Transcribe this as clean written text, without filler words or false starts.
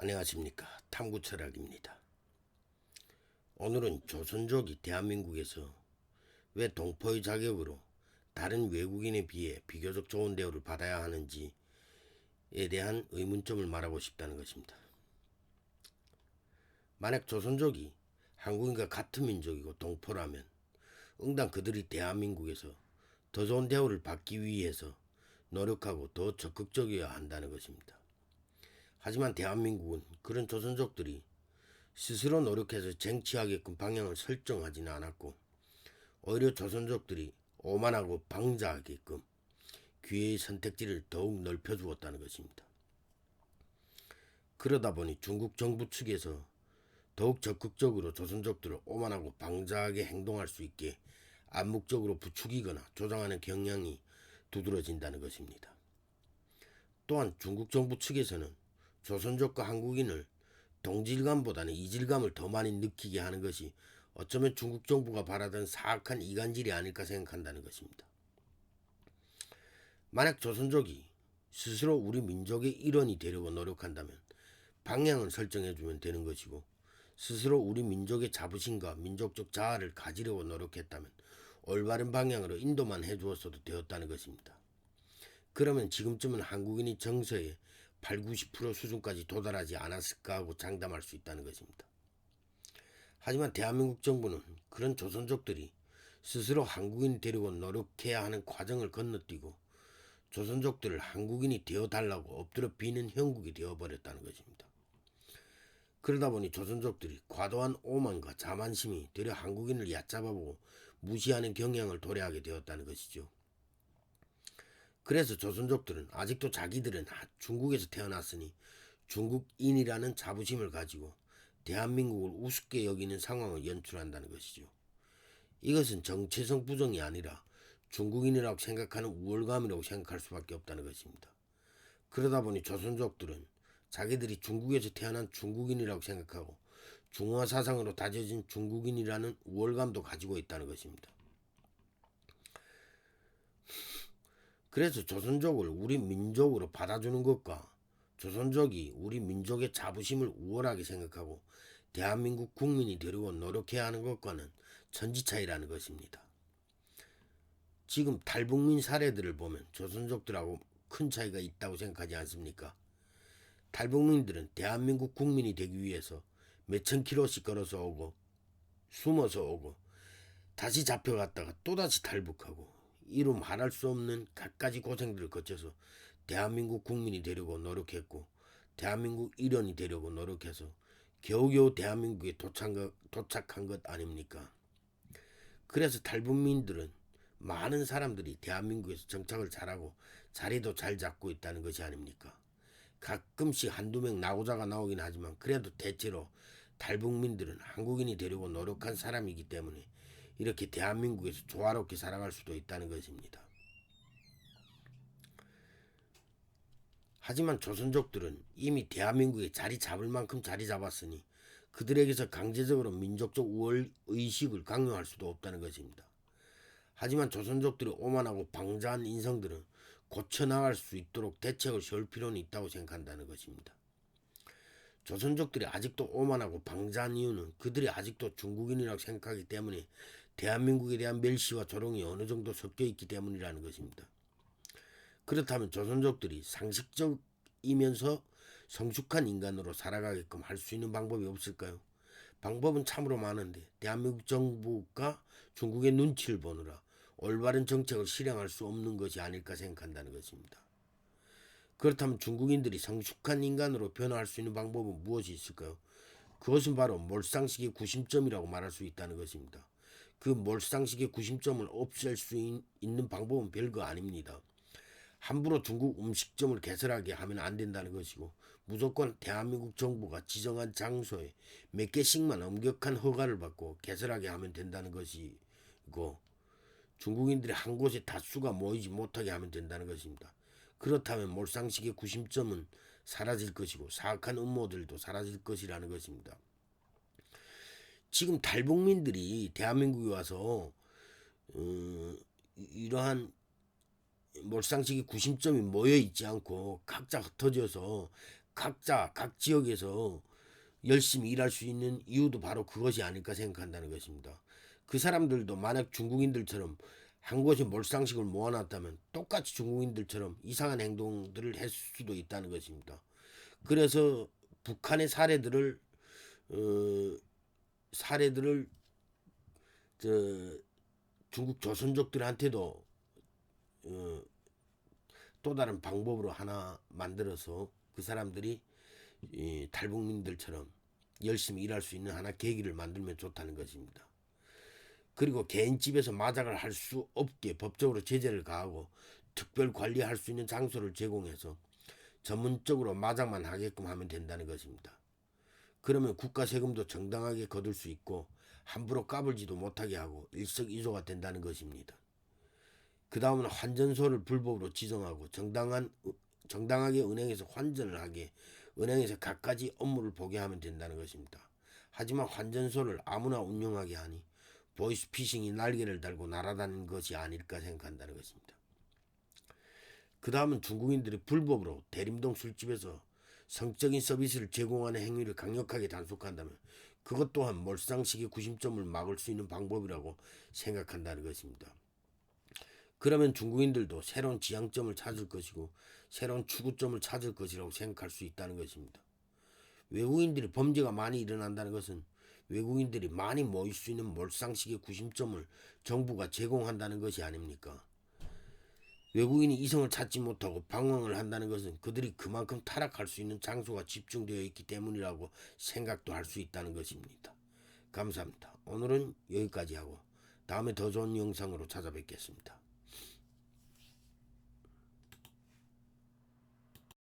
안녕하십니까. 탐구철학입니다. 오늘은 조선족이 대한민국에서 왜 동포의 자격으로 다른 외국인에 비해 비교적 좋은 대우를 받아야 하는지에 대한 의문점을 말하고 싶다는 것입니다. 만약 조선족이 한국인과 같은 민족이고 동포라면 응당 그들이 대한민국에서 더 좋은 대우를 받기 위해서 노력하고 더 적극적이어야 한다는 것입니다. 하지만 대한민국은 그런 조선족들이 스스로 노력해서 쟁취하게끔 방향을 설정하지는 않았고 오히려 조선족들이 오만하고 방자하게끔 기회의 선택지를 더욱 넓혀주었다는 것입니다. 그러다 보니 중국 정부 측에서 더욱 적극적으로 조선족들을 오만하고 방자하게 행동할 수 있게 암묵적으로 부추기거나 조장하는 경향이 두드러진다는 것입니다. 또한 중국 정부 측에서는 조선족과 한국인을 동질감보다는 이질감을 더 많이 느끼게 하는 것이 어쩌면 중국 정부가 바라던 사악한 이간질이 아닐까 생각한다는 것입니다. 만약 조선족이 스스로 우리 민족의 일원이 되려고 노력한다면 방향을 설정해주면 되는 것이고, 스스로 우리 민족의 자부심과 민족적 자아를 가지려고 노력했다면 올바른 방향으로 인도만 해주었어도 되었다는 것입니다. 그러면 지금쯤은 한국인이 정서의 8, 90% 수준까지 도달하지 않았을까 하고 장담할 수 있다는 것입니다. 하지만 대한민국 정부는 그런 조선족들이 스스로 한국인이 되려고 노력해야 하는 과정을 건너뛰고 조선족들을 한국인이 되어달라고 엎드려 비는 형국이 되어버렸다는 것입니다. 그러다 보니 조선족들이 과도한 오만과 자만심이 되려 한국인을 얕잡아보고 무시하는 경향을 도래하게 되었다는 것이죠. 그래서 조선족들은 아직도 자기들은 중국에서 태어났으니 중국인이라는 자부심을 가지고 대한민국을 우습게 여기는 상황을 연출한다는 것이죠. 이것은 정체성 부정이 아니라 중국인이라고 생각하는 우월감이라고 생각할 수밖에 없다는 것입니다. 그러다 보니 조선족들은 자기들이 중국에서 태어난 중국인이라고 생각하고 중화 사상으로 다져진 중국인이라는 우월감도 가지고 있다는 것입니다. 그래서 조선족을 우리 민족으로 받아주는 것과 조선족이 우리 민족의 자부심을 우월하게 생각하고 대한민국 국민이 되려고 노력해야 하는 것과는 천지차이라는 것입니다. 지금 탈북민 사례들을 보면 조선족들하고 큰 차이가 있다고 생각하지 않습니까? 탈북민들은 대한민국 국민이 되기 위해서 몇천 킬로씩 걸어서 오고 숨어서 오고 다시 잡혀갔다가 또다시 탈북하고 이루 말할 수 없는 갖가지 고생들을 거쳐서 대한민국 국민이 되려고 노력했고 대한민국 일원이 되려고 노력해서 겨우겨우 대한민국에 도착한 것 아닙니까? 그래서 탈북민들은 많은 사람들이 대한민국에서 정착을 잘하고 자리도 잘 잡고 있다는 것이 아닙니까? 가끔씩 한두 명 나고자가 나오긴 하지만 그래도 대체로 탈북민들은 한국인이 되려고 노력한 사람이기 때문에 이렇게 대한민국에서 조화롭게 살아갈 수도 있다는 것입니다. 하지만 조선족들은 이미 대한민국에 자리 잡을 만큼 자리 잡았으니 그들에게서 강제적으로 민족적 우월 의식을 강요할 수도 없다는 것입니다. 하지만 조선족들이 오만하고 방자한 인성들은 고쳐나갈 수 있도록 대책을 세울 필요는 있다고 생각한다는 것입니다. 조선족들이 아직도 오만하고 방자한 이유는 그들이 아직도 중국인이라고 생각하기 때문에 대한민국에 대한 멸시와 조롱이 어느 정도 섞여 있기 때문이라는 것입니다. 그렇다면 조선족들이 상식적이면서 성숙한 인간으로 살아가게끔 할 수 있는 방법이 없을까요? 방법은 참으로 많은데 대한민국 정부가 중국의 눈치를 보느라 올바른 정책을 실행할 수 없는 것이 아닐까 생각한다는 것입니다. 그렇다면 중국인들이 성숙한 인간으로 변화할 수 있는 방법은 무엇이 있을까요? 그것은 바로 몰상식의 구심점이라고 말할 수 있다는 것입니다. 그 몰상식의 구심점을 없앨 수 있는 방법은 별거 아닙니다. 함부로 중국 음식점을 개설하게 하면 안 된다는 것이고 무조건 대한민국 정부가 지정한 장소에 몇 개씩만 엄격한 허가를 받고 개설하게 하면 된다는 것이고 중국인들이 한 곳에 다수가 모이지 못하게 하면 된다는 것입니다. 그렇다면 몰상식의 구심점은 사라질 것이고 사악한 음모들도 사라질 것이라는 것입니다. 지금 탈북민들이 대한민국에 와서 이러한 몰상식의 구심점이 모여있지 않고 각자 흩어져서 각자 각 지역에서 열심히 일할 수 있는 이유도 바로 그것이 아닐까 생각한다는 것입니다. 그 사람들도 만약 중국인들처럼 한 곳에 몰상식을 모아놨다면 똑같이 중국인들처럼 이상한 행동들을 했을 수도 있다는 것입니다. 그래서 북한의 어, 사례들을 저 중국 조선족들한테도 어, 또 다른 방법으로 하나 만들어서 그 사람들이 이 탈북민들처럼 열심히 일할 수 있는 하나 계기를 만들면 좋다는 것입니다. 그리고 개인집에서 마작을 할 수 없게 법적으로 제재를 가하고 특별 관리할 수 있는 장소를 제공해서 전문적으로 마작만 하게끔 하면 된다는 것입니다. 그러면 국가 세금도 정당하게 거둘 수 있고 함부로 까불지도 못하게 하고 일석이조가 된다는 것입니다. 그 다음은 환전소를 불법으로 지정하고 정당하게 은행에서 환전을 하게 은행에서 갖가지 업무를 보게 하면 된다는 것입니다. 하지만 환전소를 아무나 운영하게 하니 보이스피싱이 날개를 달고 날아다니는 것이 아닐까 생각한다는 것입니다. 그 다음은 중국인들이 불법으로 대림동 술집에서 성적인 서비스를 제공하는 행위를 강력하게 단속한다면 그것 또한 몰상식의 구심점을 막을 수 있는 방법이라고 생각한다는 것입니다. 그러면 중국인들도 새로운 지향점을 찾을 것이고 새로운 추구점을 찾을 것이라고 생각할 수 있다는 것입니다. 외국인들이 범죄가 많이 일어난다는 것은 외국인들이 많이 모일 수 있는 몰상식의 구심점을 정부가 제공한다는 것이 아닙니까? 외국인이 이성을 찾지 못하고 방황을 한다는 것은 그들이 그만큼 타락할 수 있는 장소가 집중되어 있기 때문이라고 생각도 할 수 있다는 것입니다. 감사합니다. 오늘은 여기까지 하고 다음에 더 좋은 영상으로 찾아뵙겠습니다.